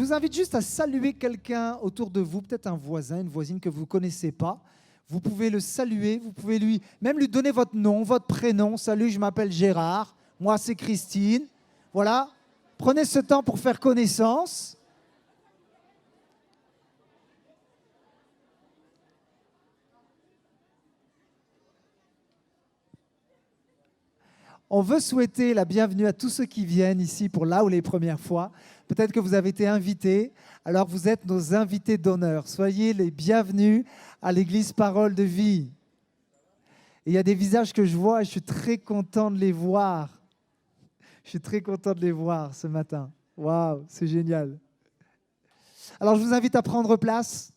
vous invite juste à saluer quelqu'un autour de vous, peut-être un voisin, une voisine que vous ne connaissez pas. Vous pouvez le saluer, vous pouvez même lui donner votre nom, votre prénom. Salut, je m'appelle Gérard, moi c'est Christine. Voilà, prenez ce temps pour faire connaissance. On veut souhaiter la bienvenue à tous ceux qui viennent ici pour là ou les premières fois. Peut-être que vous avez été invités, alors vous êtes nos invités d'honneur. Soyez les bienvenus à l'Église Parole de Vie. Et il y a des visages que je vois et je suis très content de les voir. Je suis très content de les voir ce matin. Waouh, c'est génial. Alors je vous invite à prendre place.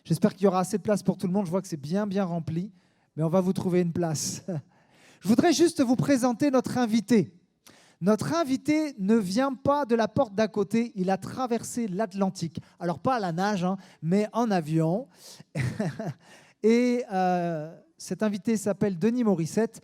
J'espère qu'il y aura assez de place pour tout le monde. Je vois que c'est bien rempli, mais on va vous trouver une place. Je voudrais juste vous présenter notre invité. Notre invité ne vient pas de la porte d'à côté, il a traversé l'Atlantique. Alors pas à la nage, mais en avion. Et cet invité s'appelle Denis Morissette.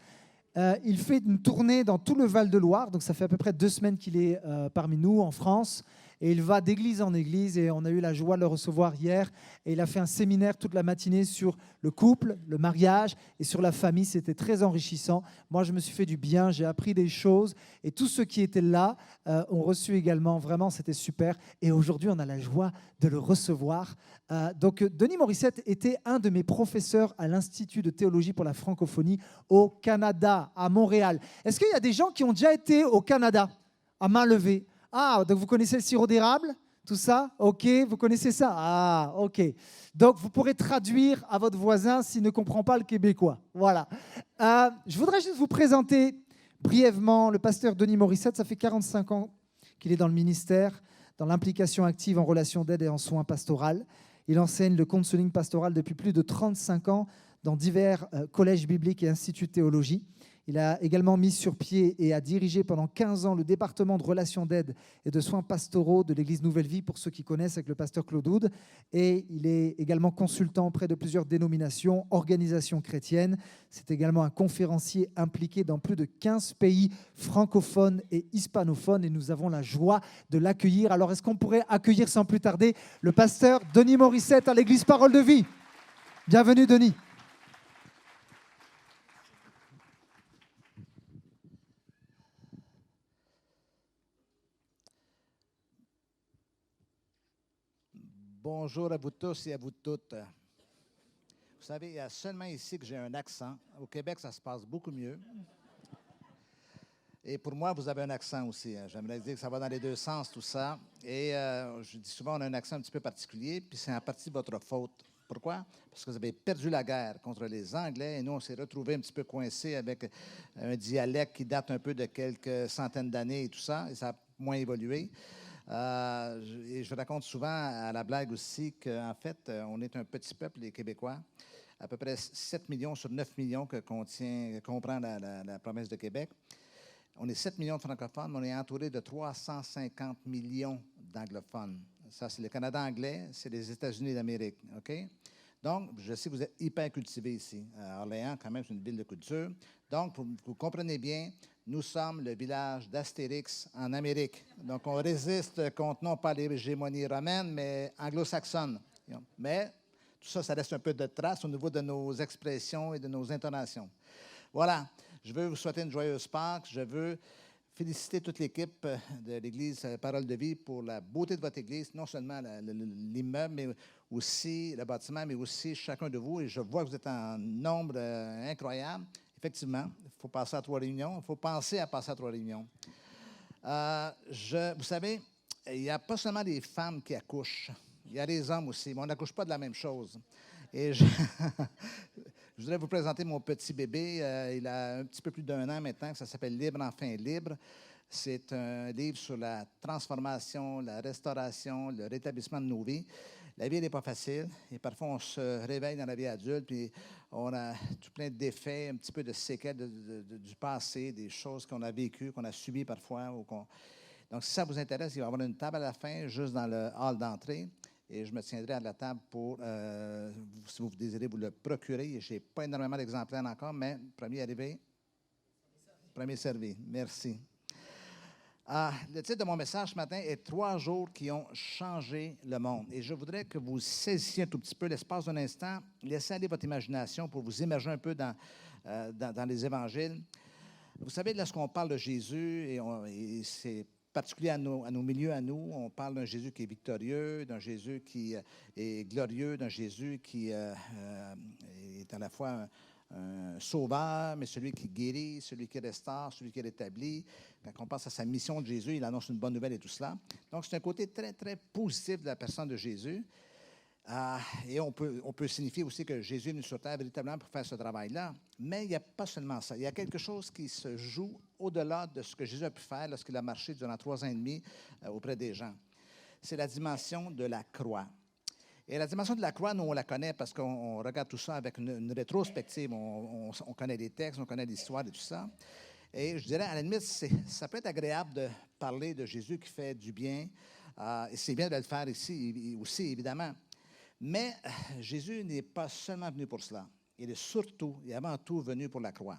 Il fait une tournée dans tout le Val-de-Loire, donc ça fait à peu près 2 semaines qu'il est parmi nous en France. Et il va d'église en église et on a eu la joie de le recevoir hier. Et il a fait un séminaire toute la matinée sur le couple, le mariage et sur la famille. C'était très enrichissant. Moi, je me suis fait du bien, j'ai appris des choses. Et tous ceux qui étaient là ont reçu également. Vraiment, c'était super. Et aujourd'hui, on a la joie de le recevoir. Donc, Denis Morissette était un de mes professeurs à l'Institut de théologie pour la francophonie au Canada, à Montréal. Est-ce qu'il y a des gens qui ont déjà été au Canada? À main levée. Ah, donc vous connaissez le sirop d'érable, tout ça? OK, vous connaissez ça? Ah, OK. Donc, vous pourrez traduire à votre voisin s'il ne comprend pas le québécois. Voilà. Je voudrais juste vous présenter brièvement le pasteur Denis Morissette. Ça fait 45 ans qu'il est dans le ministère, dans l'implication active en relation d'aide et en soins pastoral. Il enseigne le counseling pastoral depuis plus de 35 ans dans divers collèges bibliques et instituts de théologie. Il a également mis sur pied et a dirigé pendant 15 ans le département de relations d'aide et de soins pastoraux de l'Église Nouvelle Vie, pour ceux qui connaissent, avec le pasteur Claude Houde. Et il est également consultant auprès de plusieurs dénominations, organisations chrétiennes. C'est également un conférencier impliqué dans plus de 15 pays francophones et hispanophones. Et nous avons la joie de l'accueillir. Alors, est-ce qu'on pourrait accueillir sans plus tarder le pasteur Denis Morissette à l'Église Parole de Vie? Bienvenue, Denis. Bonjour à vous tous et à vous toutes. Vous savez, il y a seulement ici que j'ai un accent. Au Québec, ça se passe beaucoup mieux. Et pour moi, vous avez un accent aussi. J'aimerais dire que ça va dans les deux sens, tout ça. Et je dis souvent, on a un accent un petit peu particulier, puis c'est en partie votre faute. Pourquoi? Parce que vous avez perdu la guerre contre les Anglais et nous, on s'est retrouvés un petit peu coincés avec un dialecte qui date un peu de quelques centaines d'années et tout ça, et ça a moins évolué. Et je raconte souvent à la blague aussi qu'en fait, on est un petit peuple, les Québécois, à peu près 7 millions sur 9 millions que comprend la province de Québec. On est 7 millions de francophones, mais on est entouré de 350 millions d'anglophones. Ça, c'est le Canada anglais, c'est les États-Unis d'Amérique. OK? Donc, je sais que vous êtes hyper cultivés ici. Orléans, quand même, c'est une ville de culture. Donc, vous comprenez bien, nous sommes le village d'Astérix en Amérique. Donc, on résiste contre non pas l'hégémonie romaine, mais anglo-saxonne. Mais tout ça, ça laisse un peu de traces au niveau de nos expressions et de nos intonations. Voilà. Je veux vous souhaiter une joyeuse Pâques. Je veux féliciter toute l'équipe de l'Église Parole de Vie pour la beauté de votre Église, non seulement l'immeuble, mais aussi le bâtiment, mais aussi chacun de vous. Et je vois que vous êtes en nombre incroyable. Effectivement, il faut passer à 3 réunions. Il faut penser à passer à 3 réunions. Vous savez, il n'y a pas seulement les femmes qui accouchent. Il y a les hommes aussi, mais on n'accouche pas de la même chose. Et je voudrais vous présenter mon petit bébé. Il a un petit peu plus d'1 an maintenant. Ça s'appelle Libre, enfin libre. C'est un livre sur la transformation, la restauration, le rétablissement de nos vies. La vie n'est pas facile. Et parfois, on se réveille dans la vie adulte, puis on a tout plein d'effets, un petit peu de séquelles du passé, des choses qu'on a vécues, qu'on a subies parfois. Donc, si ça vous intéresse, il va y avoir une table à la fin, juste dans le hall d'entrée. Et je me tiendrai à la table pour, si vous désirez vous le procurer. Je n'ai pas énormément d'exemplaires encore, mais premier arrivé, premier servi. Merci. Le titre de mon message ce matin est « 3 jours qui ont changé le monde ». Et je voudrais que vous saisissiez un tout petit peu l'espace d'un instant, laissez aller votre imagination pour vous immerger un peu dans les évangiles. Vous savez, lorsqu'on parle de Jésus, et c'est particulier à nos milieux, à nous, on parle d'un Jésus qui est victorieux, d'un Jésus qui est glorieux, d'un Jésus qui est à la fois un sauveur, mais celui qui guérit, celui qui restaure, celui qui rétablit. Quand on pense à sa mission de Jésus, il annonce une bonne nouvelle et tout cela. Donc, c'est un côté très, très positif de la personne de Jésus. Et on peut signifier aussi que Jésus est venu sur terre véritablement pour faire ce travail-là. Mais il n'y a pas seulement ça. Il y a quelque chose qui se joue au-delà de ce que Jésus a pu faire lorsqu'il a marché durant 3 ans et demi auprès des gens. C'est la dimension de la croix. Et la dimension de la croix, nous, on la connaît parce qu'on regarde tout ça avec une rétrospective. On connaît les textes, on connaît l'histoire et tout ça. Et je dirais, à la limite, ça peut être agréable de parler de Jésus qui fait du bien. Et c'est bien de le faire ici aussi, évidemment. Mais Jésus n'est pas seulement venu pour cela. Il est surtout et avant tout venu pour la croix.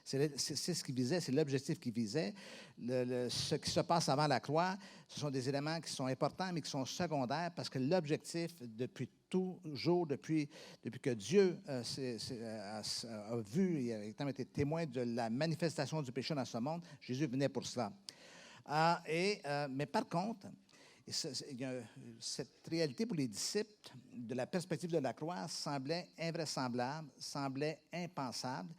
C'est ce qu'il visait, c'est l'objectif qu'il visait. Ce qui se passe avant la croix, ce sont des éléments qui sont importants, mais qui sont secondaires, parce que l'objectif, depuis toujours, depuis que Dieu a vu et a été témoin de la manifestation du péché dans ce monde, Jésus venait pour cela. Mais par contre, cette réalité pour les disciples, de la perspective de la croix, semblait invraisemblable, semblait impensable.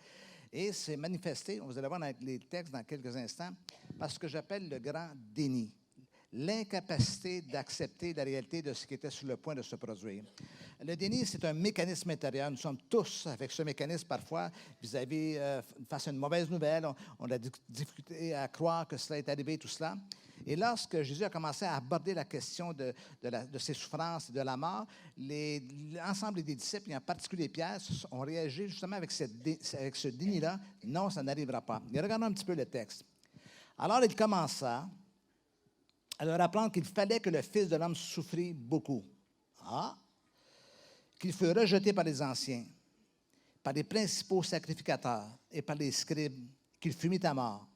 Et c'est manifesté, vous allez voir dans les textes dans quelques instants, par ce que j'appelle le grand déni. L'incapacité d'accepter la réalité de ce qui était sur le point de se produire. Le déni, c'est un mécanisme intérieur. Nous sommes tous avec ce mécanisme parfois vis-à-vis, face à une mauvaise nouvelle. On a difficulté à croire que cela est arrivé, tout cela. Et lorsque Jésus a commencé à aborder la question de ses souffrances et de la mort, l'ensemble des disciples, et en particulier Pierre, ont réagi justement avec ce déni-là. Non, ça n'arrivera pas. Et regardons un petit peu le texte. Alors, il commença à leur apprendre qu'il fallait que le Fils de l'homme souffrit beaucoup. Qu'il fut rejeté par les anciens, par les principaux sacrificateurs et par les scribes, qu'il fut mis à mort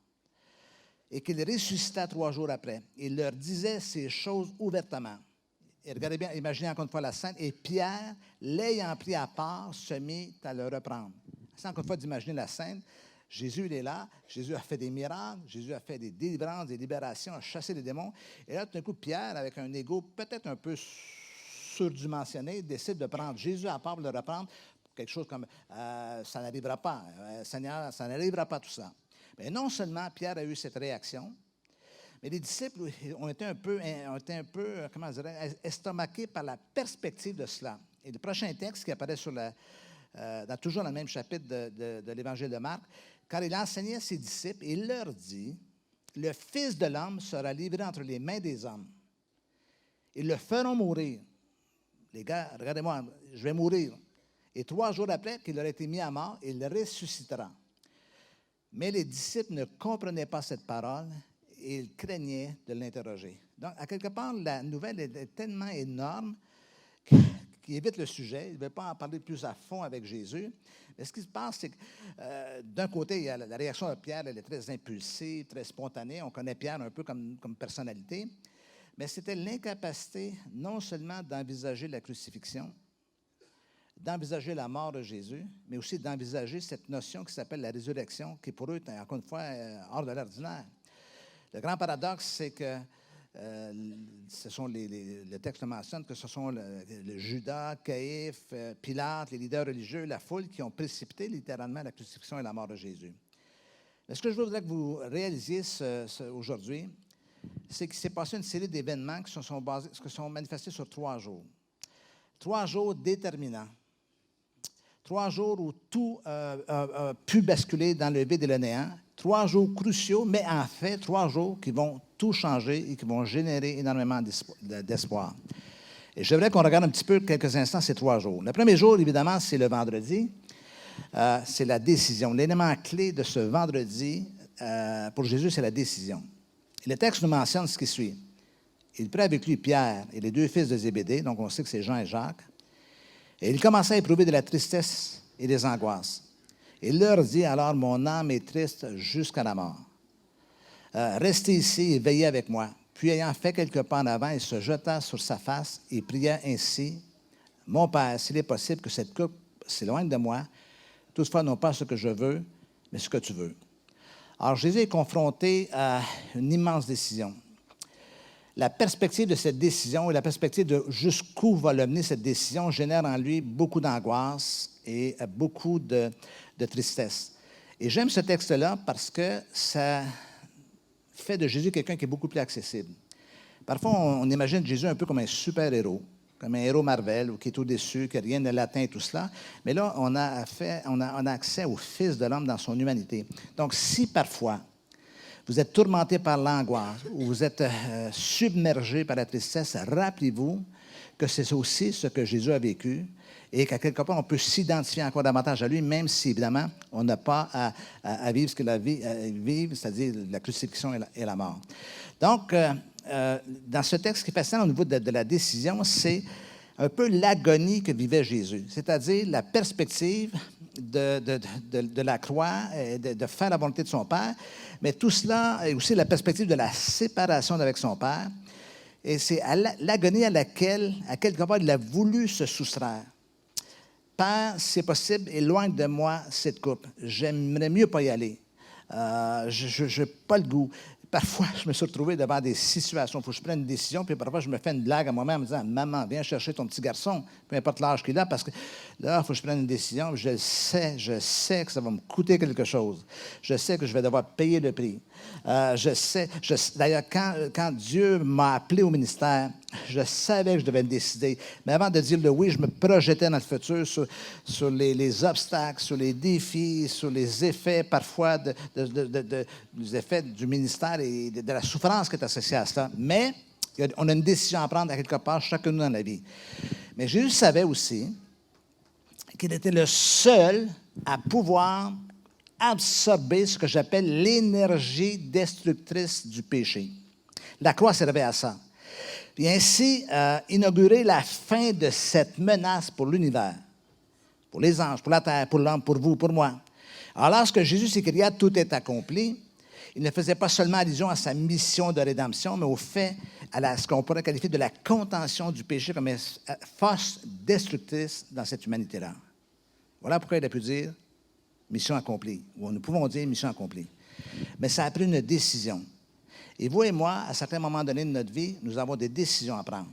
et qu'il ressuscita 3 jours après. Il leur disait ces choses ouvertement. Et regardez bien, imaginez encore une fois la scène. Et Pierre, l'ayant pris à part, se mit à le reprendre. C'est encore une fois d'imaginer la scène. Jésus, il est là. Jésus a fait des miracles. Jésus a fait des délivrances, des libérations, a chassé les démons. Et là, tout d'un coup, Pierre, avec un ego peut-être un peu surdimensionné, décide de prendre Jésus à part pour le reprendre. Quelque chose comme ça n'arrivera pas. Seigneur, ça n'arrivera pas tout ça. Mais non seulement Pierre a eu cette réaction, mais les disciples ont été un peu comment dirais-je, estomaqués par la perspective de cela. Et le prochain texte qui apparaît toujours dans le même chapitre de l'Évangile de Marc, car il enseignait à ses disciples, et il leur dit, « Le Fils de l'homme sera livré entre les mains des hommes. Ils le feront mourir. » Les gars, regardez-moi, je vais mourir. Et 3 jours après qu'il aurait été mis à mort, il ressuscitera. Mais les disciples ne comprenaient pas cette parole et ils craignaient de l'interroger. Donc, à quelque part, la nouvelle est tellement énorme qu'il évite le sujet. Il ne veut pas en parler plus à fond avec Jésus. Mais ce qui se passe, c'est que d'un côté, il y a la réaction de Pierre, elle est très impulsive, très spontanée. On connaît Pierre un peu comme personnalité. Mais c'était l'incapacité non seulement d'envisager la crucifixion, d'envisager la mort de Jésus, mais aussi d'envisager cette notion qui s'appelle la résurrection, qui pour eux est encore une fois hors de l'ordinaire. Le grand paradoxe, c'est que le texte mentionne que ce sont le Judas, Caïphe, Pilate, les leaders religieux, la foule qui ont précipité littéralement la crucifixion et la mort de Jésus. Mais ce que je voudrais que vous réalisiez aujourd'hui, c'est qu'il s'est passé une série d'événements qui sont manifestés sur 3 jours. 3 jours déterminants. 3 jours où tout a pu basculer dans le vide et le néant. 3 jours cruciaux, mais en fait, 3 jours qui vont tout changer et qui vont générer énormément d'espoir. Et j'aimerais qu'on regarde un petit peu quelques instants ces 3 jours. Le premier jour, évidemment, c'est le vendredi. C'est la décision. L'élément clé de ce vendredi, pour Jésus, c'est la décision. Et le texte nous mentionne ce qui suit. Il prit avec lui Pierre et les 2 fils de Zébédée, donc on sait que c'est Jean et Jacques. Et il commença à éprouver de la tristesse et des angoisses. Il leur dit alors, « Mon âme est triste jusqu'à la mort. Restez ici et veillez avec moi. Puis, ayant fait quelques pas en avant, il se jeta sur sa face et pria ainsi, mon Père, s'il est possible que cette coupe s'éloigne de moi, toutefois non pas ce que je veux, mais ce que tu veux. » Alors, Jésus est confronté à une immense décision. La perspective de cette décision et la perspective de jusqu'où va l'amener cette décision génère en lui beaucoup d'angoisse et beaucoup de tristesse. Et j'aime ce texte-là parce que ça fait de Jésus quelqu'un qui est beaucoup plus accessible. Parfois, on imagine Jésus un peu comme un super-héros, comme un héros Marvel, ou qui est au-dessus, que rien ne l'atteint, tout cela. Mais là, on a accès au Fils de l'homme dans son humanité. Donc, si parfois, vous êtes tourmenté par l'angoisse ou vous êtes submergé par la tristesse, rappelez-vous que c'est aussi ce que Jésus a vécu et qu'à quelque part, on peut s'identifier encore davantage à lui, même si, évidemment, on n'a pas à vivre ce qu'il a vécu, c'est-à-dire la crucifixion et la mort. Donc, dans ce texte qui est fascinant au niveau de la décision, c'est un peu l'agonie que vivait Jésus, c'est-à-dire la perspective de la croix, de faire la volonté de son Père, mais tout cela est aussi la perspective de la séparation avec son Père. Et c'est l'agonie à laquelle, à quelque part, il a voulu se soustraire. Père, si c'est possible, éloigne de moi cette coupe. J'aimerais mieux pas y aller. Je n'ai pas le goût. Parfois, je me suis retrouvé devant des situations où il faut que je prenne une décision, puis parfois, je me fais une blague à moi-même en me disant « Maman, viens chercher ton petit garçon, peu importe l'âge qu'il a, parce que là, il faut que je prenne une décision. Je sais que ça va me coûter quelque chose. Je sais que je vais devoir payer le prix. D'ailleurs, quand Dieu m'a appelé au ministère, je savais que je devais me décider. Mais avant de dire le oui, je me projetais dans le futur sur les obstacles, sur les défis, sur les effets parfois des effets du ministère et de la souffrance qui est associée à cela. Mais on a une décision à prendre à quelque part, chacun de nous dans la vie. Mais Jésus savait aussi qu'il était le seul à pouvoir absorber ce que j'appelle l'énergie destructrice du péché. La croix servait à ça. Puis ainsi, inaugurer la fin de cette menace pour l'univers, pour les anges, pour la terre, pour l'homme, pour vous, pour moi. Alors, lorsque Jésus s'écria « Tout est accompli », il ne faisait pas seulement allusion à sa mission de rédemption, mais au fait, à ce qu'on pourrait qualifier de la contention du péché comme une force destructrice dans cette humanité-là. Voilà pourquoi il a pu dire mission accomplie, ou nous pouvons dire mission accomplie. Mais ça a pris une décision. Et vous et moi, à certains moments donnés de notre vie, nous avons des décisions à prendre.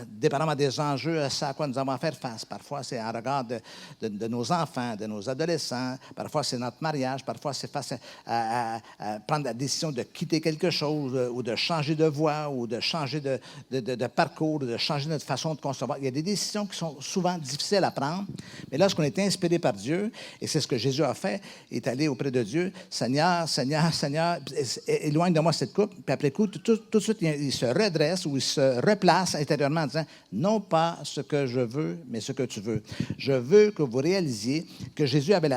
Dépendamment des enjeux, c'est à quoi nous avons à faire face. Parfois, c'est en regard de nos enfants, de nos adolescents. Parfois, c'est notre mariage. Parfois, c'est face à prendre la décision de quitter quelque chose ou de changer de voie ou de changer de parcours, de changer notre façon de concevoir. Il y a des décisions qui sont souvent difficiles à prendre. Mais lorsqu'on est inspiré par Dieu, et c'est ce que Jésus a fait, il est allé auprès de Dieu, « Seigneur, Seigneur, Seigneur, éloigne de moi cette coupe. » Puis après coup, tout de suite, il se redresse ou il se replace intérieurement en disant « Non pas ce que je veux, mais ce que tu veux. » Je veux que vous réalisiez que Jésus avait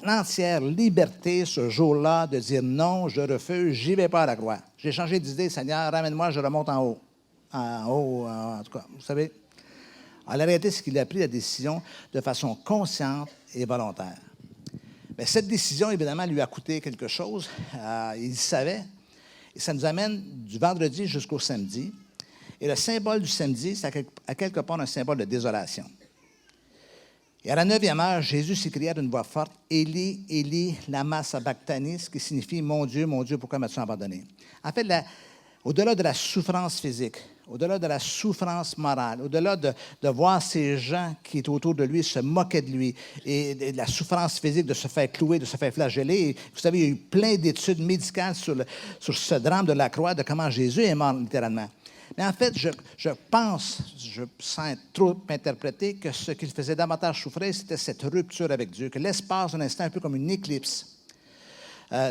l'entière liberté ce jour-là de dire « Non, je refuse, j'y vais pas à la croix. J'ai changé d'idée, Seigneur, ramène-moi, je remonte en haut. » En haut, en tout cas, vous savez. Alors, la réalité, c'est qu'il a pris la décision de façon consciente et volontaire. Mais cette décision, évidemment, lui a coûté quelque chose. Il le savait. Et ça nous amène du vendredi jusqu'au samedi. Et le symbole du samedi, c'est à quelque part un symbole de désolation. Et à la 9e heure, Jésus s'écria d'une voix forte, « Élie, Élie, lama sabachthani », ce qui signifie « Mon Dieu, pourquoi m'as-tu abandonné ?» En fait, au-delà de la souffrance physique, au-delà de la souffrance morale, au-delà de voir ces gens qui étaient autour de lui se moquer de lui et de la souffrance physique de se faire clouer, de se faire flageller. Et vous savez, il y a eu plein d'études médicales sur ce drame de la croix, de comment Jésus est mort littéralement. Mais en fait, je pense, sans trop interpréter, que ce qui le faisait davantage souffrir, c'était cette rupture avec Dieu, que l'espace, un instant, un peu comme une éclipse.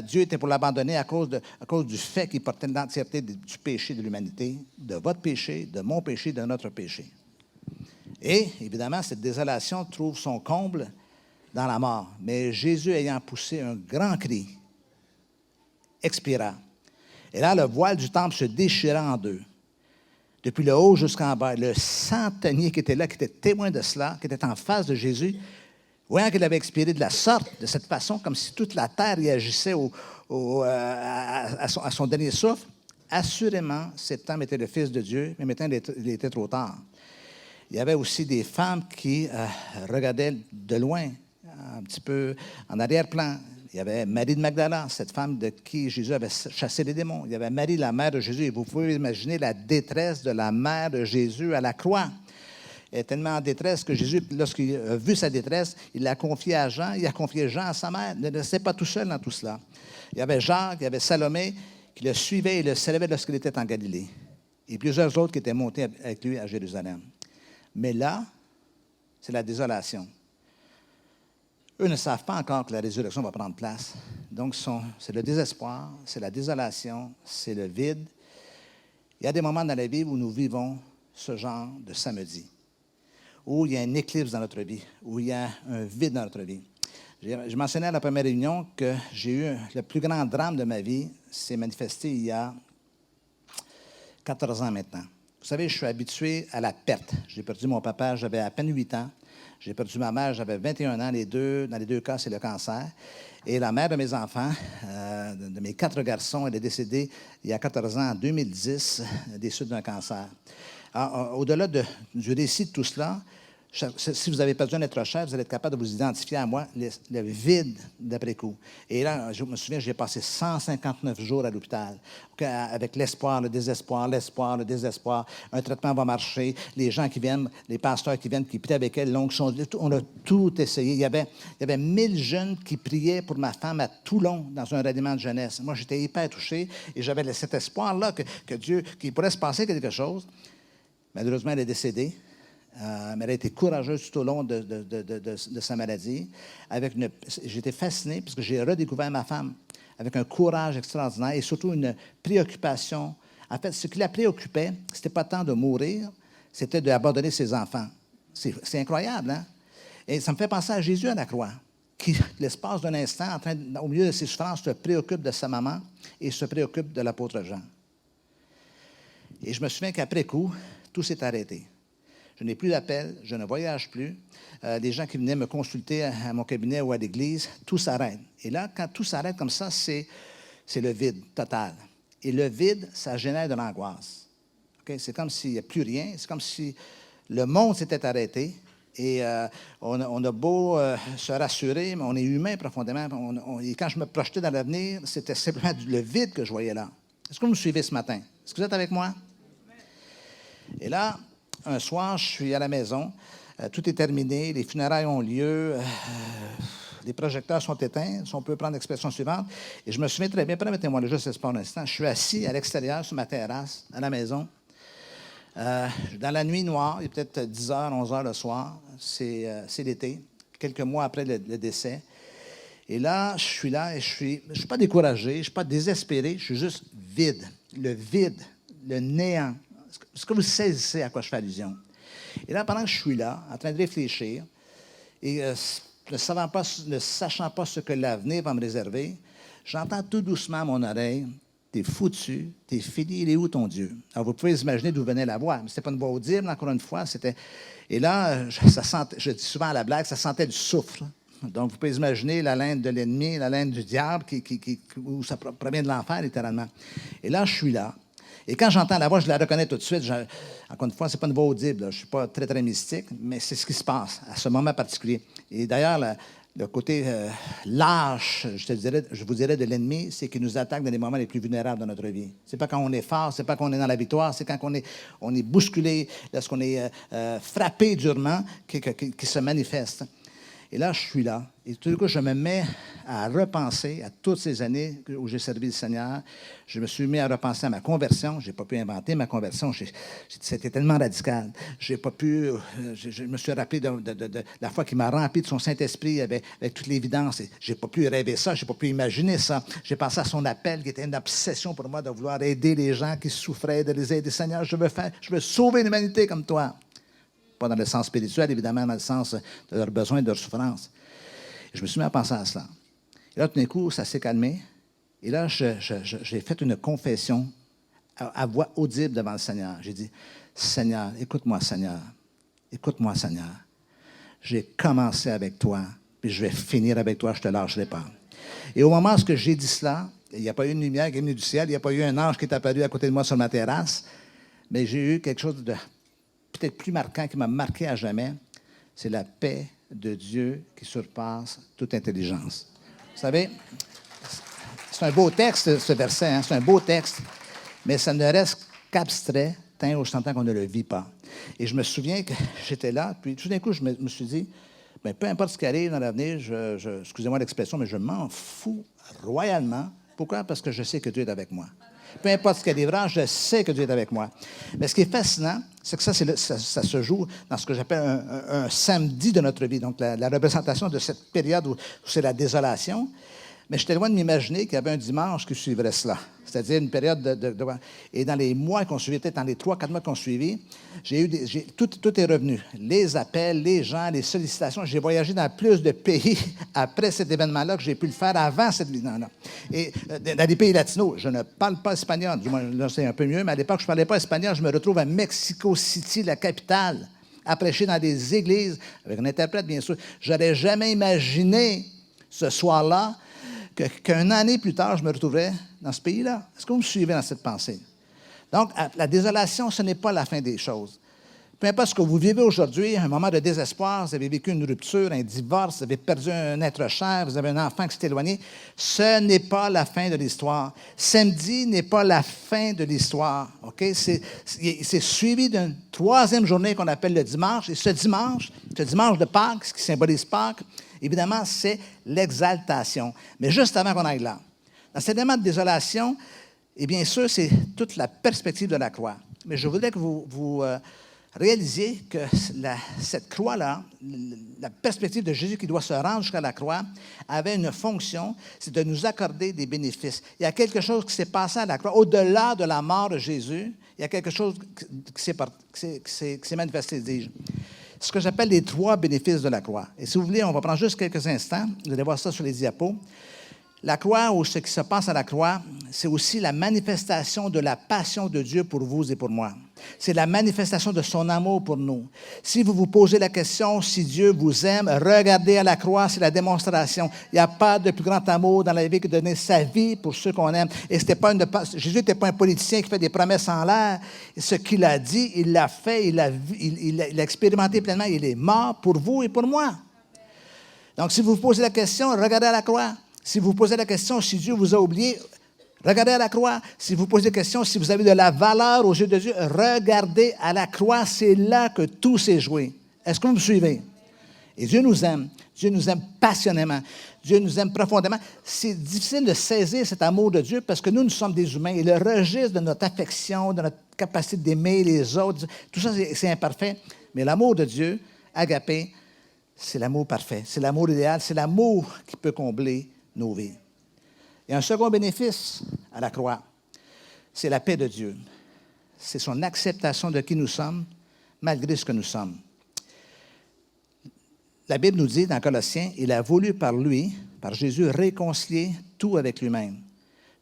Dieu était pour l'abandonner à cause du fait qu'il portait l'entièreté du péché de l'humanité, de votre péché, de mon péché, de notre péché. Et, évidemment, cette désolation trouve son comble dans la mort. Mais Jésus, ayant poussé un grand cri, expira. Et là, le voile du temple se déchira en deux. Depuis le haut jusqu'en bas, le centenier qui était là, qui était témoin de cela, qui était en face de Jésus, Voyant qu'il avait expiré de la sorte, de cette façon, comme si toute la terre y agissait à son dernier souffle, assurément, cet homme était le Fils de Dieu, mais maintenant, il était trop tard. Il y avait aussi des femmes qui regardaient de loin, un petit peu en arrière-plan. Il y avait Marie de Magdala, cette femme de qui Jésus avait chassé les démons. Il y avait Marie, la mère de Jésus. Et vous pouvez imaginer la détresse de la mère de Jésus à la croix. Elle est tellement en détresse que Jésus, lorsqu'il a vu sa détresse, il l'a confiée à Jean. Il a confié Jean à sa mère. Il ne restait pas tout seul dans tout cela. Il y avait Jacques, il y avait Salomé qui le suivait et le célébrait lorsqu'il était en Galilée. Et plusieurs autres qui étaient montés avec lui à Jérusalem. Mais là, c'est la désolation. Eux ne savent pas encore que la résurrection va prendre place. Donc, c'est le désespoir, c'est la désolation, c'est le vide. Il y a des moments dans la vie où nous vivons ce genre de samedi, où il y a un éclipse dans notre vie, où il y a un vide dans notre vie. Je mentionnais à la première réunion que j'ai eu le plus grand drame de ma vie, s'est manifesté il y a 14 ans maintenant. Vous savez, je suis habitué à la perte. J'ai perdu mon papa, j'avais à peine 8 ans. J'ai perdu ma mère, j'avais 21 ans. Dans les deux cas, c'est le cancer. Et la mère de mes enfants, de mes 4 garçons, elle est décédée il y a 14 ans, en 2010, des suites d'un cancer. Alors, au-delà du récit de tout cela, si vous avez perdu un être cher, vous allez être capable de vous identifier à moi le vide d'après-coup. Et là, je me souviens, j'ai passé 159 jours à l'hôpital, avec l'espoir, le désespoir, l'espoir, le désespoir. Un traitement va marcher. Les gens qui viennent, les pasteurs qui viennent, qui prient avec elle, l'onction, on a tout essayé. Il y avait 1000 jeunes qui priaient pour ma femme à Toulon, dans un ralliement de jeunesse. Moi, j'étais hyper touché et j'avais cet espoir-là que Dieu, qu'il pourrait se passer quelque chose. Malheureusement, elle est décédée. Mais elle a été courageuse tout au long de sa maladie. J'étais fasciné parce que j'ai redécouvert ma femme avec un courage extraordinaire et surtout une préoccupation. En fait, ce qui la préoccupait, ce n'était pas tant de mourir, c'était d'abandonner ses enfants. C'est incroyable, hein? Et ça me fait penser à Jésus à la croix, qui, l'espace d'un instant, au milieu de ses souffrances, se préoccupe de sa maman et se préoccupe de l'apôtre Jean. Et je me souviens qu'après coup, tout s'est arrêté. Je n'ai plus d'appel, je ne voyage plus. Les gens qui venaient me consulter à mon cabinet ou à l'église, tout s'arrête. Et là, quand tout s'arrête comme ça, c'est le vide total. Et le vide, ça génère de l'angoisse. Okay? C'est comme s'il n'y a plus rien. C'est comme si le monde s'était arrêté. Et on a beau se rassurer, mais on est humain profondément. Et quand je me projetais dans l'avenir, c'était simplement le vide que je voyais là. Est-ce que vous me suivez ce matin? Est-ce que vous êtes avec moi? Et là, un soir, je suis à la maison, tout est terminé, les funérailles ont lieu, les projecteurs sont éteints, si on peut prendre l'expression suivante. Et je me souviens très bien, permettez-moi juste l'espoir d'un instant, je suis assis à l'extérieur, sur ma terrasse, à la maison, dans la nuit noire, il est peut-être 10h, 11h le soir, c'est l'été, quelques mois après le décès. Et là, je suis là et je suis pas découragé, je ne suis pas désespéré, je suis juste vide, le néant. Est-ce que vous saisissez à quoi je fais allusion? Et là, pendant que je suis là, en train de réfléchir, et ne sachant pas ce que l'avenir va me réserver, j'entends tout doucement à mon oreille, « T'es foutu, t'es fini, il est où ton Dieu? » Alors, vous pouvez imaginer d'où venait la voix. Mais ce n'était pas une voix audible, encore une fois. Et là, je dis souvent à la blague, ça sentait du soufre. Donc, vous pouvez imaginer la laine de l'ennemi, la laine du diable, où ça provient de l'enfer, littéralement. Et là, je suis là. Et quand j'entends la voix, je la reconnais tout de suite. Encore une fois, ce n'est pas une voix audible. Là. Je ne suis pas très, très mystique, mais c'est ce qui se passe à ce moment particulier. Et d'ailleurs, le côté lâche, je vous dirais, de l'ennemi, c'est qu'il nous attaque dans les moments les plus vulnérables de notre vie. Ce n'est pas quand on est fort, ce n'est pas quand on est dans la victoire, c'est quand on est bousculé, lorsqu'on est frappé durement, qui se manifeste. Et là, je suis là. Et tout d'un coup, je me mets à repenser à toutes ces années où j'ai servi le Seigneur. Je me suis mis à repenser à ma conversion. Je n'ai pas pu inventer ma conversion. C'était tellement radical. J'ai pas pu. Je me suis rappelé de la fois qu'il m'a rempli de son Saint-Esprit avec toute l'évidence. Je n'ai pas pu rêver ça. Je n'ai pas pu imaginer ça. J'ai pensé à son appel qui était une obsession pour moi de vouloir aider les gens qui souffraient, de les aider. Seigneur, je veux sauver l'humanité comme toi. Pas dans le sens spirituel, évidemment, dans le sens de leurs besoins et de leurs souffrances. Je me suis mis à penser à cela. Et là, tout d'un coup, ça s'est calmé. Et là, j'ai fait une confession à voix audible devant le Seigneur. J'ai dit, Seigneur, écoute-moi, Seigneur. Écoute-moi, Seigneur. J'ai commencé avec toi puis je vais finir avec toi, je ne te lâcherai pas. Et au moment où j'ai dit cela, il n'y a pas eu une lumière qui est venue du ciel, il n'y a pas eu un ange qui est apparu à côté de moi sur ma terrasse, mais j'ai eu quelque chose de peut-être plus marquant qui m'a marqué à jamais. C'est la paix de Dieu qui surpasse toute intelligence. Vous savez, c'est un beau texte, ce verset, hein? C'est un beau texte, mais ça ne reste qu'abstrait tant aussi longtemps qu'on ne le vit pas. Et je me souviens que j'étais là, puis tout d'un coup, je me suis dit, bien, peu importe ce qui arrive dans l'avenir, excusez-moi l'expression, mais je m'en fous royalement. Pourquoi? Parce que je sais que Dieu est avec moi. Peu importe ce qui arrivera, je sais que Dieu est avec moi. Mais ce qui est fascinant, c'est que ça se joue dans ce que j'appelle un samedi de notre vie, donc la représentation de cette période où c'est la désolation. Mais j'étais loin de m'imaginer qu'il y avait un dimanche qui suivrait cela, c'est-à-dire une période Et dans les mois qu'on suivait, peut-être dans les 3-4 mois qu'on suivit, tout est revenu. Les appels, les gens, les sollicitations. J'ai voyagé dans plus de pays après cet événement-là que j'ai pu le faire avant cette vie-là. Et dans les pays latinos, je ne parle pas espagnol. Du moins, là, c'est un peu mieux, mais à l'époque, je ne parlais pas espagnol. Je me retrouve à Mexico City, la capitale, à prêcher dans des églises, avec un interprète, bien sûr. Je n'aurais jamais imaginé ce soir-là qu'une année plus tard, je me retrouverais dans ce pays-là. Est-ce que vous me suivez dans cette pensée? Donc, la désolation, ce n'est pas la fin des choses. Peu importe ce que vous vivez aujourd'hui, un moment de désespoir, vous avez vécu une rupture, un divorce, vous avez perdu un être cher, vous avez un enfant qui s'est éloigné, ce n'est pas la fin de l'histoire. Samedi n'est pas la fin de l'histoire. Okay? C'est suivi d'une troisième journée qu'on appelle le dimanche. Et ce dimanche de Pâques, ce qui symbolise Pâques, évidemment, c'est l'exaltation. Mais juste avant qu'on aille là, dans cet élément de désolation, et bien sûr, c'est toute la perspective de la croix. Mais je voudrais que vous réalisiez que cette croix-là, la perspective de Jésus qui doit se rendre jusqu'à la croix, avait une fonction, c'est de nous accorder des bénéfices. Il y a quelque chose qui s'est passé à la croix. Au-delà de la mort de Jésus, il y a quelque chose qui s'est manifesté, dis-je. Ce que j'appelle les 3 bénéfices de la croix. Et si vous voulez, on va prendre juste quelques instants. Vous allez voir ça sur les diapos. La croix, ou ce qui se passe à la croix, c'est aussi la manifestation de la passion de Dieu pour vous et pour moi. C'est la manifestation de son amour pour nous. Si vous vous posez la question si Dieu vous aime, regardez à la croix, c'est la démonstration. Il n'y a pas de plus grand amour dans la vie que de donner sa vie pour ceux qu'on aime. Et Jésus n'était pas un politicien qui fait des promesses en l'air. Ce qu'il a dit, il l'a fait, il l'a expérimenté pleinement. Il est mort pour vous et pour moi. Donc, si vous vous posez la question, regardez à la croix. Si vous posez la question si Dieu vous a oublié, regardez à la croix. Si vous posez la question si vous avez de la valeur aux yeux de Dieu, regardez à la croix. C'est là que tout s'est joué. Est-ce que vous me suivez? Et Dieu nous aime. Dieu nous aime passionnément. Dieu nous aime profondément. C'est difficile de saisir cet amour de Dieu parce que nous sommes des humains. Et le registre de notre affection, de notre capacité d'aimer les autres, tout ça, c'est imparfait. Mais l'amour de Dieu, agapé, c'est l'amour parfait. C'est l'amour idéal. C'est l'amour qui peut combler nos vies. Et un second bénéfice à la croix, c'est la paix de Dieu. C'est son acceptation de qui nous sommes, malgré ce que nous sommes. La Bible nous dit dans Colossiens, il a voulu par lui, par Jésus, réconcilier tout avec lui-même,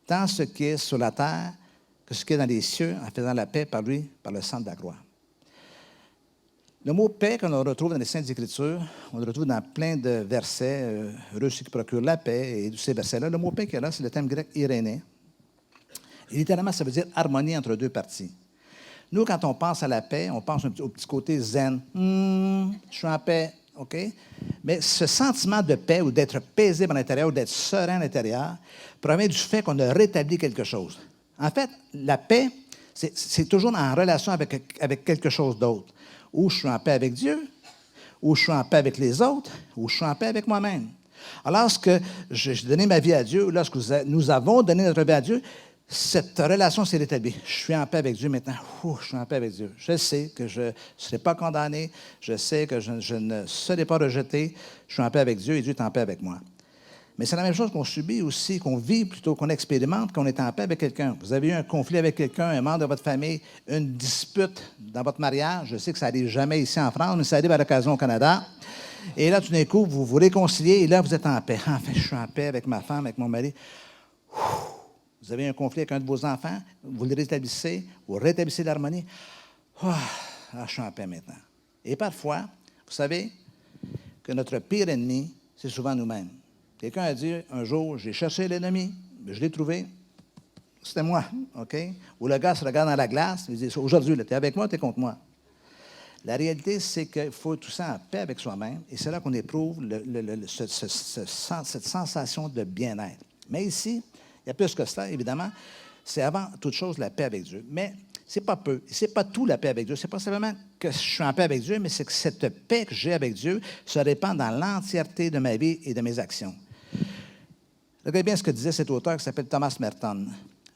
tant ce qui est sur la terre que ce qui est dans les cieux, en faisant la paix par lui, par le sang de la croix. Le mot paix qu'on retrouve dans les Saintes Écritures, on le retrouve dans plein de versets, heureux ceux qui procurent la paix, et tous ces versets-là. Le mot paix qu'il y a là, c'est le terme grec iréné. Et littéralement, ça veut dire harmonie entre deux parties. Nous, quand on pense à la paix, on pense au petit côté zen. Je suis en paix, OK? Mais ce sentiment de paix ou d'être paisible à l'intérieur ou d'être serein à l'intérieur provient du fait qu'on a rétabli quelque chose. En fait, la paix, c'est toujours en relation avec quelque chose d'autre. Ou je suis en paix avec Dieu, ou je suis en paix avec les autres, ou je suis en paix avec moi-même. Alors, lorsque j'ai donné ma vie à Dieu, lorsque nous avons donné notre vie à Dieu, cette relation s'est rétablie. Je suis en paix avec Dieu maintenant. Je suis en paix avec Dieu. Je sais que je ne serai pas condamné. Je sais que je ne serai pas rejeté. Je suis en paix avec Dieu et Dieu est en paix avec moi. Mais c'est la même chose qu'on subit aussi, qu'on vit plutôt, qu'on expérimente quand on est en paix avec quelqu'un. Vous avez eu un conflit avec quelqu'un, un membre de votre famille, une dispute dans votre mariage. Je sais que ça n'arrive jamais ici en France, mais ça arrive à l'occasion au Canada. Et là, tout d'un coup, vous vous réconciliez et là, vous êtes en paix. Enfin, je suis en paix avec ma femme, avec mon mari. Vous avez un conflit avec un de vos enfants, vous le rétablissez, vous rétablissez l'harmonie. Je suis en paix maintenant. Et parfois, vous savez que notre pire ennemi, c'est souvent nous-mêmes. Quelqu'un a dit un jour, j'ai cherché l'ennemi, mais je l'ai trouvé. C'était moi, OK? Ou le gars se regarde dans la glace, il dit, aujourd'hui, tu es avec moi, tu es contre moi. La réalité, c'est qu'il faut être tout ça en paix avec soi-même, et c'est là qu'on éprouve cette sensation de bien-être. Mais ici, il y a plus que cela, évidemment. C'est avant toute chose la paix avec Dieu. Mais c'est pas peu. C'est pas tout la paix avec Dieu. C'est pas simplement que je suis en paix avec Dieu, mais c'est que cette paix que j'ai avec Dieu se répand dans l'entièreté de ma vie et de mes actions. Regardez bien ce que disait cet auteur qui s'appelle Thomas Merton.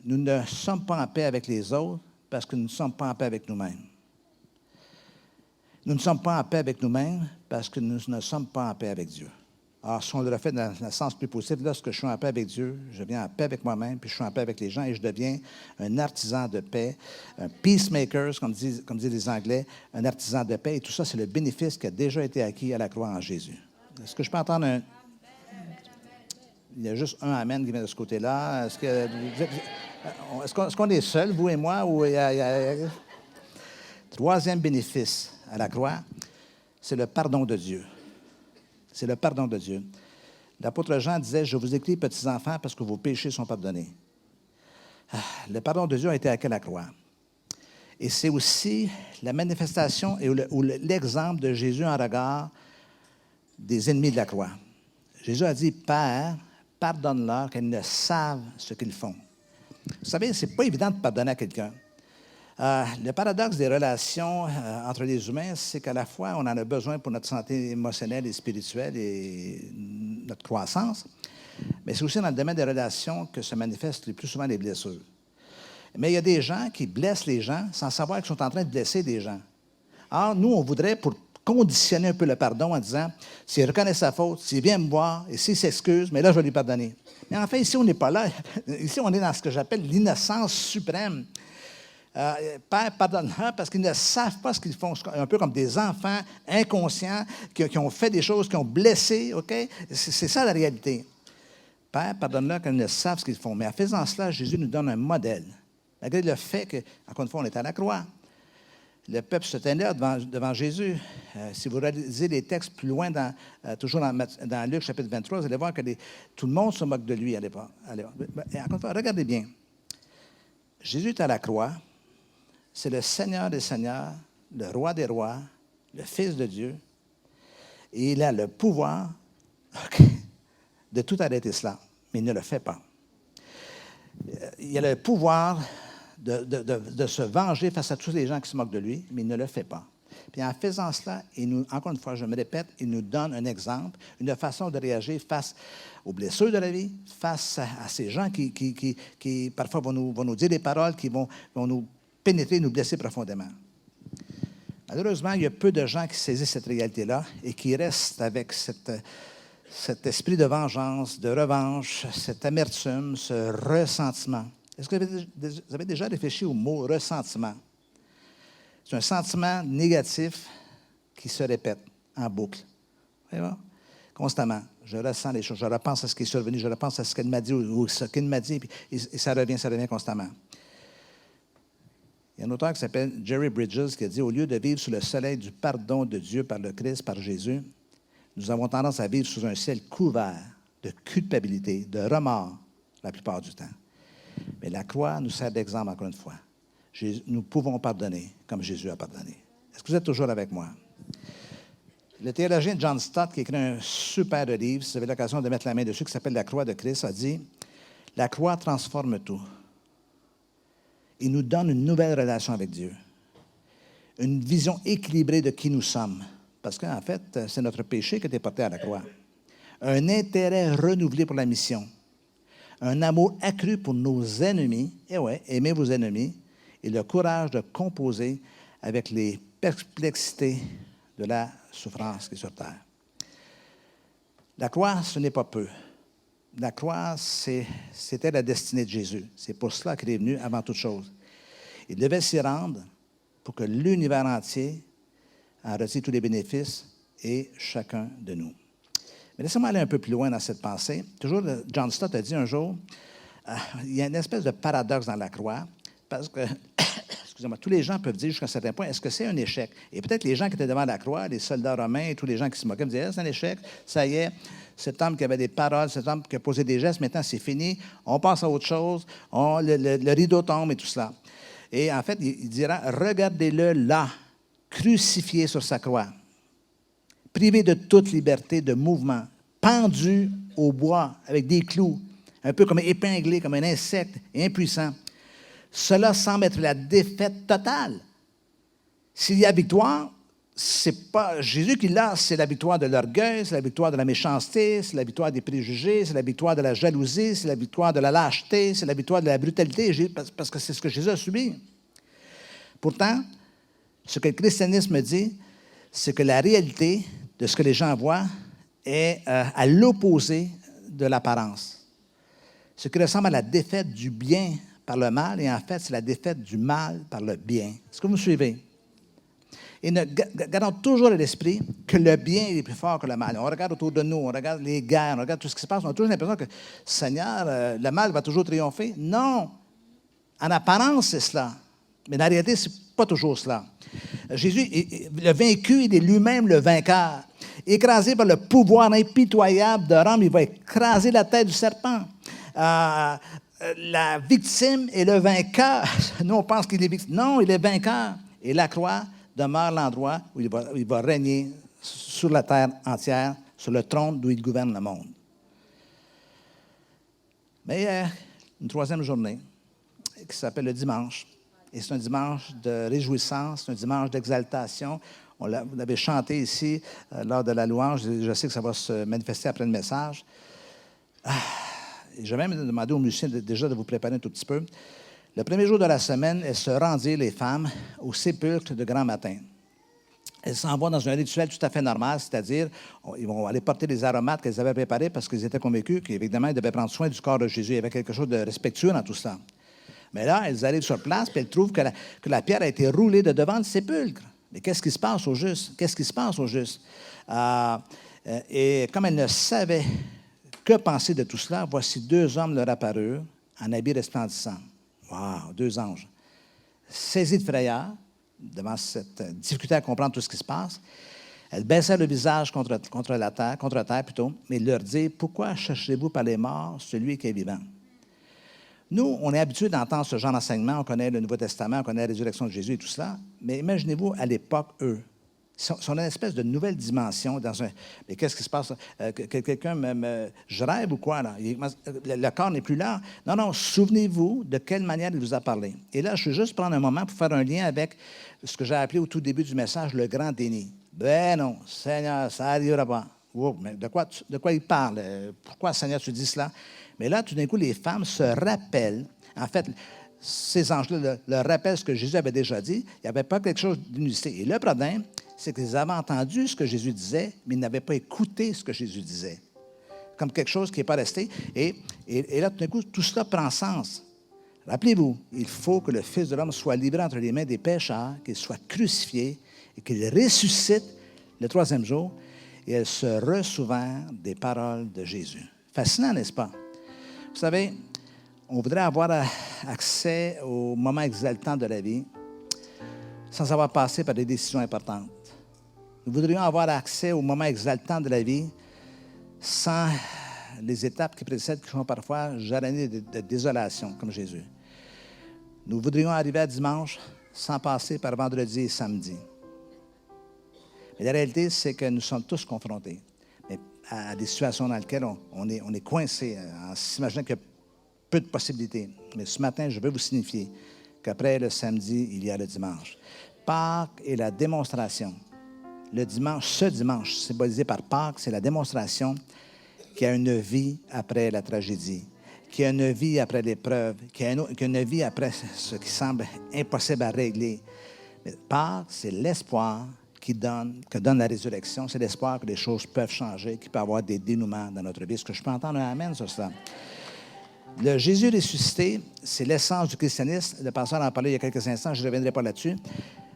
Nous ne sommes pas en paix avec les autres parce que nous ne sommes pas en paix avec nous-mêmes. Nous ne sommes pas en paix avec nous-mêmes parce que nous ne sommes pas en paix avec Dieu. Alors, si on le refait dans le sens plus positif, lorsque je suis en paix avec Dieu, je viens en paix avec moi-même, puis je suis en paix avec les gens et je deviens un artisan de paix, un peacemaker, comme disent les Anglais, un artisan de paix. Et tout ça, c'est le bénéfice qui a déjà été acquis à la croix en Jésus. Est-ce que je peux entendre un... Il y a juste un amen qui vient de ce côté-là. Est-ce qu'on est seuls, vous et moi? Ou Troisième bénéfice à la croix, c'est le pardon de Dieu. C'est le pardon de Dieu. L'apôtre Jean disait, « Je vous écris, petits enfants, parce que vos péchés sont pardonnés. » Le pardon de Dieu a été acquis à la croix. Et c'est aussi la manifestation ou l'exemple de Jésus en regard des ennemis de la croix. Jésus a dit, « Père, pardonne-leur, qu'elles ne savent ce qu'ils font. » Vous savez, ce n'est pas évident de pardonner à quelqu'un. Le paradoxe des relations entre les humains, c'est qu'à la fois, on en a besoin pour notre santé émotionnelle et spirituelle et notre croissance, mais c'est aussi dans le domaine des relations que se manifestent le plus souvent les blessures. Mais il y a des gens qui blessent les gens sans savoir qu'ils sont en train de blesser des gens. Or, nous, on voudrait, pour conditionner un peu le pardon en disant, s'il reconnaît sa faute, s'il vient me voir et s'il s'excuse, mais là, je vais lui pardonner. Mais en fait, ici, on n'est pas là. Ici, on est dans ce que j'appelle l'innocence suprême. Père, pardonne-leur parce qu'ils ne savent pas ce qu'ils font. Un peu comme des enfants inconscients qui ont fait des choses, qui ont blessé. OK? C'est ça la réalité. Père, pardonne-leur qu'ils ne savent ce qu'ils font. Mais en faisant cela, Jésus nous donne un modèle. Malgré le fait que, encore une fois, on est à la croix. Le peuple se tenait devant Jésus. Si vous lisez les textes plus loin, toujours dans Luc chapitre 23, vous allez voir que tout le monde se moque de lui à l'époque. Encore une fois, regardez bien. Jésus est à la croix. C'est le Seigneur des Seigneurs, le Roi des Rois, le Fils de Dieu. Et il a le pouvoir de tout arrêter cela, mais il ne le fait pas. Il a le pouvoir de se venger face à tous les gens qui se moquent de lui, mais il ne le fait pas. Puis en faisant cela, encore une fois, je me répète, il nous donne un exemple, une façon de réagir face aux blessures de la vie, face à ces gens qui parfois vont nous dire des paroles qui vont nous pénétrer, nous blesser profondément. Malheureusement, il y a peu de gens qui saisissent cette réalité-là et qui restent avec cet esprit de vengeance, de revanche, cette amertume, ce ressentiment. Est-ce que vous avez déjà réfléchi au mot ressentiment? C'est un sentiment négatif qui se répète en boucle. Vous voyez? Constamment. Je ressens les choses, je repense à ce qui est survenu, je repense à ce qu'elle m'a dit ou ce qu'il m'a dit, et ça revient constamment. Il y a un auteur qui s'appelle Jerry Bridges qui a dit « Au lieu de vivre sous le soleil du pardon de Dieu par le Christ, par Jésus, nous avons tendance à vivre sous un ciel couvert de culpabilité, de remords la plupart du temps. » Mais la croix nous sert d'exemple encore une fois. Nous pouvons pardonner comme Jésus a pardonné. Est-ce que vous êtes toujours avec moi? Le théologien John Stott, qui a écrit un super livre, si vous avez l'occasion de mettre la main dessus, qui s'appelle « La croix de Christ », a dit « La croix transforme tout. Il nous donne une nouvelle relation avec Dieu, une vision équilibrée de qui nous sommes, parce qu'en fait, c'est notre péché qui a été porté à la croix. Un intérêt renouvelé pour la mission, un amour accru pour nos ennemis, et ouais, aimez vos ennemis, et le courage de composer avec les perplexités de la souffrance qui est sur terre. La croix, ce n'est pas peu. La croix, c'était la destinée de Jésus. C'est pour cela qu'il est venu avant toute chose. Il devait s'y rendre pour que l'univers entier en retire tous les bénéfices et chacun de nous. Mais laissez-moi aller un peu plus loin dans cette pensée. Toujours, John Stott a dit un jour, il y a une espèce de paradoxe dans la croix, parce que, excusez-moi, tous les gens peuvent dire jusqu'à un certain point, est-ce que c'est un échec? Et peut-être les gens qui étaient devant la croix, les soldats romains et tous les gens qui se moquaient me disaient, c'est un échec, ça y est, cet homme qui avait des paroles, cet homme qui a posé des gestes, maintenant c'est fini, on passe à autre chose, le rideau tombe et tout cela. Et en fait, il dira, regardez-le là, crucifié sur sa croix, privé de toute liberté de mouvement, pendu au bois avec des clous, un peu comme épinglé, comme un insecte, impuissant. Cela semble être la défaite totale. S'il y a victoire, c'est pas Jésus qui l'a, c'est la victoire de l'orgueil, c'est la victoire de la méchanceté, c'est la victoire des préjugés, c'est la victoire de la jalousie, c'est la victoire de la lâcheté, c'est la victoire de la brutalité, parce que c'est ce que Jésus a subi. Pourtant, ce que le christianisme dit, c'est que la réalité de ce que les gens voient est à l'opposé de l'apparence. Ce qui ressemble à la défaite du bien par le mal, et en fait, c'est la défaite du mal par le bien. Est-ce que vous me suivez? Et gardons toujours à l'esprit que le bien est plus fort que le mal. On regarde autour de nous, on regarde les guerres, on regarde tout ce qui se passe, on a toujours l'impression que, Seigneur, le mal va toujours triompher. Non! En apparence, c'est cela. Mais dans la réalité, ce n'est pas toujours cela. Jésus, le vaincu, il est lui-même le vainqueur. Écrasé par le pouvoir impitoyable de Rome, il va écraser la tête du serpent. La victime est le vainqueur. Nous, on pense qu'il est victime. Non, il est vainqueur. Et la croix demeure l'endroit où il va régner sur la terre entière, sur le trône d'où il gouverne le monde. Mais il y a une troisième journée qui s'appelle le dimanche. Et c'est un dimanche de réjouissance, c'est un dimanche d'exaltation. Vous l'avez chanté ici lors de la louange. Je sais que ça va se manifester après le message. Je vais même demander aux musiciens déjà de vous préparer un tout petit peu. Le premier jour de la semaine, elles se rendirent, les femmes, au sépulcre de grand matin. Elles s'en vont dans un rituel tout à fait normal, c'est-à-dire, ils vont aller porter les aromates qu'elles avaient préparés parce qu'ils étaient convaincus qu'évidemment, ils devaient prendre soin du corps de Jésus. Il y avait quelque chose de respectueux dans tout cela. Mais là, elles arrivent sur place, puis elles trouvent que la pierre a été roulée de devant le sépulcre. Mais qu'est-ce qui se passe au juste? Qu'est-ce qui se passe au juste? Et comme elles ne savaient que penser de tout cela, voici deux hommes leur apparurent en habits resplendissants. Wow, deux anges. Saisis de frayeur, devant cette difficulté à comprendre tout ce qui se passe, elles baissèrent le visage contre terre plutôt, mais ils leur dirent, pourquoi cherchez-vous par les morts celui qui est vivant? Nous, on est habitués d'entendre ce genre d'enseignement, on connaît le Nouveau Testament, on connaît la résurrection de Jésus et tout cela, mais imaginez-vous, à l'époque, eux, sont dans une espèce de nouvelle dimension. Mais qu'est-ce qui se passe? Quelqu'un je rêve ou quoi, là? Le corps n'est plus là. Non, souvenez-vous de quelle manière il vous a parlé. Et là, je veux juste prendre un moment pour faire un lien avec ce que j'ai appelé au tout début du message, le grand déni. Ben non, Seigneur, ça n'arrivera pas. Wow, mais de quoi il parle? Pourquoi, Seigneur, tu dis cela? Mais là, tout d'un coup, les femmes se rappellent. En fait, ces anges-là leur rappellent ce que Jésus avait déjà dit. Il n'y avait pas quelque chose d'inusité. Et le problème, c'est qu'ils avaient entendu ce que Jésus disait, mais ils n'avaient pas écouté ce que Jésus disait. Comme quelque chose qui n'est pas resté. Et là, tout d'un coup, tout cela prend sens. Rappelez-vous, il faut que le Fils de l'homme soit livré entre les mains des pécheurs, qu'il soit crucifié et qu'il ressuscite le troisième jour. Et elles se ressouvinrent des paroles de Jésus. Fascinant, n'est-ce pas? Vous savez, on voudrait avoir accès au moment exaltant de la vie sans avoir passé par des décisions importantes. Nous voudrions avoir accès au moment exaltant de la vie sans les étapes qui précèdent, qui sont parfois jalonnées de désolation, comme Jésus. Nous voudrions arriver à dimanche sans passer par vendredi et samedi. Mais la réalité, c'est que nous sommes tous confrontés à des situations dans lesquelles on est coincé, en s'imaginant qu'il y a peu de possibilités. Mais ce matin, je veux vous signifier qu'après le samedi, il y a le dimanche. Pâques est la démonstration. Le dimanche, ce dimanche, symbolisé par Pâques, c'est la démonstration qu'il y a une vie après la tragédie, qu'il y a une vie après l'épreuve, qu'il y a une vie après ce qui semble impossible à régler. Mais Pâques, c'est l'espoir que donne la résurrection. C'est l'espoir que les choses peuvent changer, qu'il peut y avoir des dénouements dans notre vie. Est-ce que je peux entendre un amen sur ça? Le Jésus ressuscité, c'est l'essence du christianisme. Le pasteur en a parlé il y a quelques instants, je ne reviendrai pas là-dessus.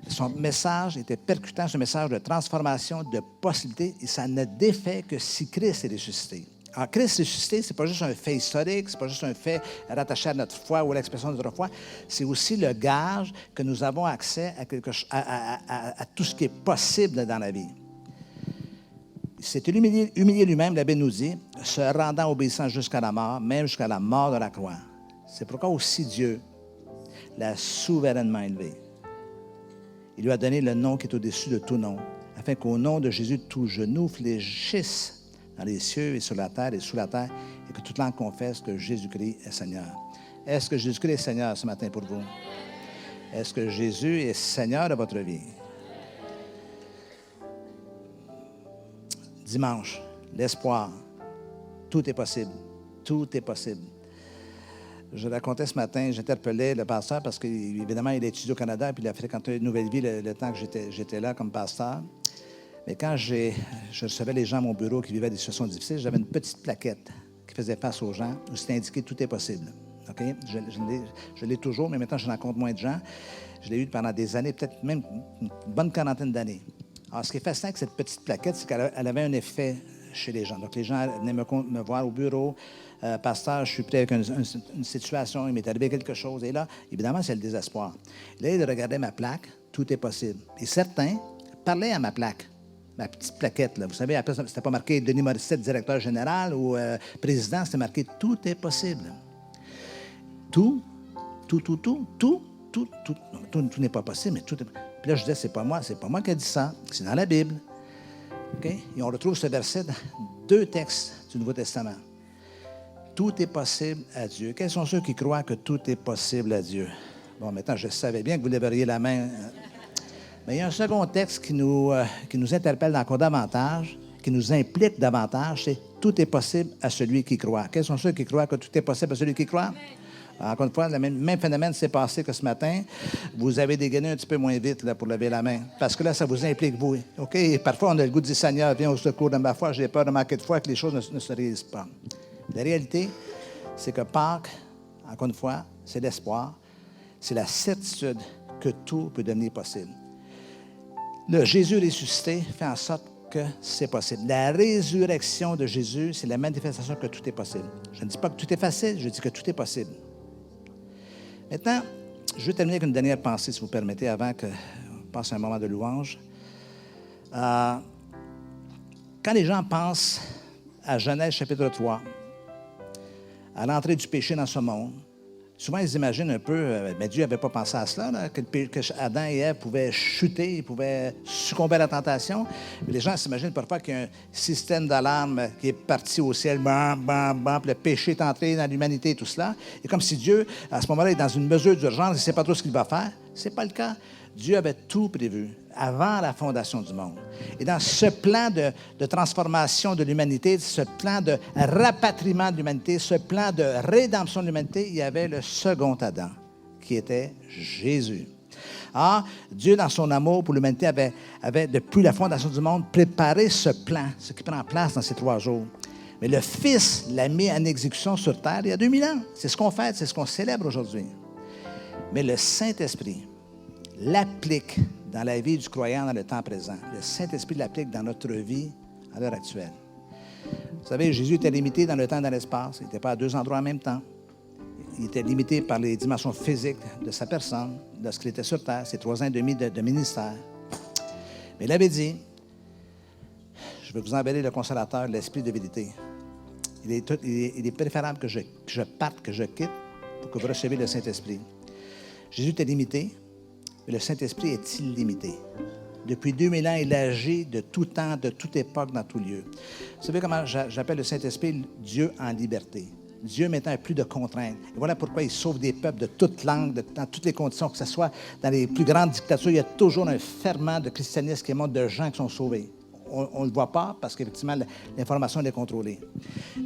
Son message était percutant, ce message de transformation, de possibilité, et ça ne défait que si Christ est ressuscité. Alors, Christ ressuscité, ce n'est pas juste un fait historique, ce n'est pas juste un fait rattaché à notre foi ou à l'expression de notre foi, c'est aussi le gage que nous avons accès à tout ce qui est possible dans la vie. Il s'est humilié lui-même, la Bible nous dit, se rendant obéissant jusqu'à la mort, même jusqu'à la mort de la croix. C'est pourquoi aussi Dieu l'a souverainement élevé. Il lui a donné le nom qui est au-dessus de tout nom, afin qu'au nom de Jésus, tout genou fléchisse dans les cieux et sur la terre et sous la terre, et que toute langue confesse que Jésus-Christ est Seigneur. Est-ce que Jésus-Christ est Seigneur ce matin pour vous? Est-ce que Jésus est Seigneur de votre vie? Dimanche, l'espoir. Tout est possible. Tout est possible. Je racontais ce matin, j'interpellais le pasteur parce qu'évidemment, il étudie au Canada, puis il a fréquenté une nouvelle vie le temps que j'étais là comme pasteur. Mais quand je recevais les gens à mon bureau qui vivaient des situations difficiles, j'avais une petite plaquette qui faisait face aux gens où c'était indiqué « Tout est possible ». OK? Je l'ai toujours, mais maintenant, je rencontre moins de gens. Je l'ai eu pendant des années, peut-être même une bonne quarantaine d'années. Alors, ce qui est fascinant avec cette petite plaquette, c'est qu'elle avait un effet chez les gens. Donc, les gens venaient me voir au bureau. Pasteur, je suis prêt avec une situation, il m'est arrivé quelque chose. Et là, évidemment, c'est le désespoir. Là, il regardait ma plaque, tout est possible. Et certains parlaient à ma plaque, ma petite plaquette. Là. Vous savez, après, c'était pas marqué Denis Morissette, directeur général ou président, c'était marqué tout est possible. Tout n'est pas possible, mais tout est... Puis là, je disais, c'est pas moi qui ai dit ça, c'est dans la Bible. Okay? Et on retrouve ce verset dans 2 textes du Nouveau Testament. Tout est possible à Dieu. Quels sont ceux qui croient que tout est possible à Dieu? Bon, maintenant, je savais bien que vous lèveriez la main. Mais il y a un second texte qui nous interpelle encore davantage, qui nous implique davantage, c'est « Tout est possible à celui qui croit ». Quels sont ceux qui croient que tout est possible à celui qui croit? Encore une fois, le même phénomène s'est passé que ce matin. Vous avez dégainé un petit peu moins vite là, pour lever la main. Parce que là, ça vous implique, vous. OK? Et parfois, on a le goût de dire, Seigneur, viens au secours de ma foi. J'ai peur de manquer de foi que les choses ne se réalisent pas. La réalité, c'est que Pâques, encore une fois, c'est l'espoir. C'est la certitude que tout peut devenir possible. Le Jésus ressuscité fait en sorte que c'est possible. La résurrection de Jésus, c'est la manifestation que tout est possible. Je ne dis pas que tout est facile, je dis que tout est possible. Maintenant, je vais terminer avec une dernière pensée, si vous permettez, avant qu'on passe à un moment de louange. Quand les gens pensent à Genèse chapitre 3, à l'entrée du péché dans ce monde, souvent ils imaginent un peu, mais Dieu n'avait pas pensé à cela, là, que Adam et Ève pouvaient chuter, ils pouvaient succomber à la tentation. Mais les gens s'imaginent parfois qu'il y a un système d'alarme qui est parti au ciel, bam, bam, bam, puis le péché est entré dans l'humanité et tout cela. Et comme si Dieu, à ce moment-là, est dans une mesure d'urgence, il ne sait pas trop ce qu'il va faire. Ce n'est pas le cas. Dieu avait tout prévu avant la fondation du monde. Et dans ce plan de transformation de l'humanité, ce plan de rapatriement de l'humanité, ce plan de rédemption de l'humanité, il y avait le second Adam, qui était Jésus. Ah, Dieu, dans son amour pour l'humanité, avait, depuis la fondation du monde, préparé ce plan, ce qui prend place dans ces 3 jours. Mais le Fils l'a mis en exécution sur terre il y a 2000 ans. C'est ce qu'on fête, c'est ce qu'on célèbre aujourd'hui. Mais le Saint-Esprit l'applique dans la vie du croyant dans le temps présent. Le Saint-Esprit l'applique dans notre vie à l'heure actuelle. Vous savez, Jésus était limité dans le temps et dans l'espace. Il n'était pas à 2 endroits en même temps. Il était limité par les dimensions physiques de sa personne lorsqu'il était sur terre, ses 3 ans et demi de ministère. Mais il avait dit, je vais vous envoyer le consolateur, l'Esprit de vérité. Il est préférable que je parte, que je quitte, pour que vous receviez le Saint-Esprit. Jésus était limité, mais le Saint-Esprit est illimité. Depuis 2000 ans, il agit de tout temps, de toute époque, dans tout lieu. Vous savez comment j'appelle le Saint-Esprit Dieu en liberté. Dieu maintenant n'a plus de contraintes. Et voilà pourquoi il sauve des peuples de toute langue, dans toutes les conditions, que ce soit dans les plus grandes dictatures, il y a toujours un ferment de christianisme qui montre de gens qui sont sauvés. On ne le voit pas parce qu'effectivement, l'information est contrôlée.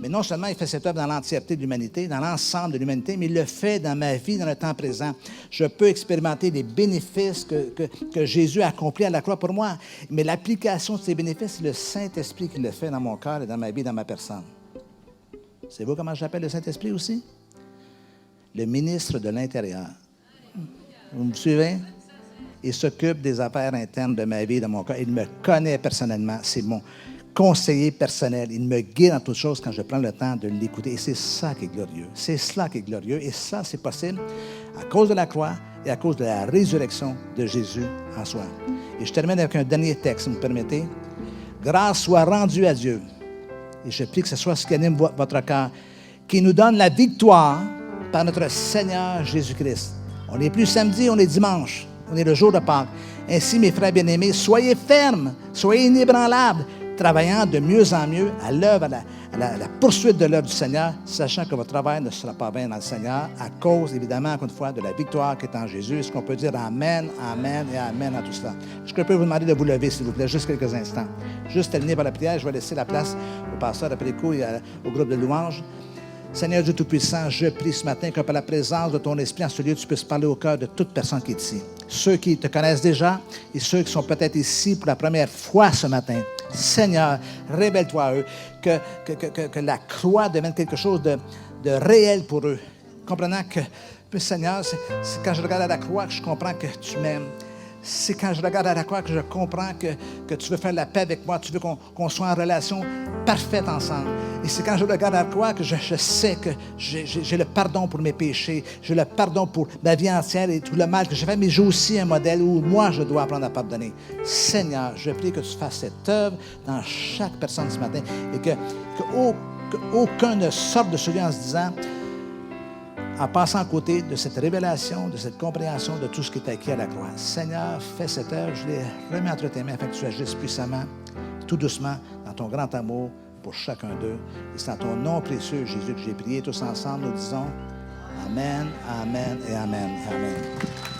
Mais non seulement il fait cette œuvre dans l'entièreté de l'humanité, dans l'ensemble de l'humanité, mais il le fait dans ma vie, dans le temps présent. Je peux expérimenter les bénéfices que Jésus a accomplis à la croix pour moi. Mais l'application de ces bénéfices, c'est le Saint-Esprit qui le fait dans mon cœur et dans ma vie, dans ma personne. Savez-vous comment j'appelle le Saint-Esprit aussi? Le ministre de l'Intérieur. Vous me suivez? Il s'occupe des affaires internes de ma vie, de mon cœur. Il me connaît personnellement. C'est mon conseiller personnel. Il me guide dans toutes choses quand je prends le temps de l'écouter. Et c'est ça qui est glorieux. C'est cela qui est glorieux. Et ça, c'est possible à cause de la croix et à cause de la résurrection de Jésus en soi. Et je termine avec un dernier texte, si vous me permettez. Grâce soit rendue à Dieu. Et je prie que ce soit ce qui anime votre cœur, qui nous donne la victoire par notre Seigneur Jésus-Christ. On n'est plus samedi, on est dimanche. On est le jour de Pâques. Ainsi, mes frères bien-aimés, soyez fermes, soyez inébranlables, travaillant de mieux en mieux à l'œuvre, à la poursuite de l'œuvre du Seigneur, sachant que votre travail ne sera pas vain dans le Seigneur, à cause, évidemment, encore une fois, de la victoire qui est en Jésus. Est-ce qu'on peut dire Amen, Amen et Amen à tout cela? Est-ce que je peux vous demander de vous lever, s'il vous plaît, juste quelques instants? Juste terminer par la prière, je vais laisser la place au pasteur après les coups et au groupe de louanges. Seigneur Dieu Tout-Puissant, je prie ce matin que par la présence de ton Esprit en ce lieu, tu puisses parler au cœur de toute personne qui est ici. Ceux qui te connaissent déjà et ceux qui sont peut-être ici pour la première fois ce matin. Seigneur, révèle-toi à eux, que la croix devienne quelque chose de réel pour eux. Comprenant que, Seigneur, c'est quand je regarde à la croix que je comprends que tu m'aimes. C'est quand je regarde à la croix que je comprends que tu veux faire la paix avec moi, tu veux qu'on soit en relation parfaite ensemble. Et c'est quand je regarde à la croix que je sais que j'ai le pardon pour mes péchés, j'ai le pardon pour ma vie entière et tout le mal que j'ai fait, mais j'ai aussi un modèle où moi je dois apprendre à pardonner. Seigneur, je prie que tu fasses cette œuvre dans chaque personne ce matin et qu'aucun ne sorte de ce lieu en se disant, en passant à côté de cette révélation, de cette compréhension de tout ce qui est acquis à la croix. Seigneur, fais cette œuvre, je les remets entre tes mains afin que tu agisses puissamment, tout doucement, dans ton grand amour pour chacun d'eux. Et c'est en ton nom précieux, Jésus, que j'ai prié tous ensemble. Nous disons Amen, Amen et Amen. Amen.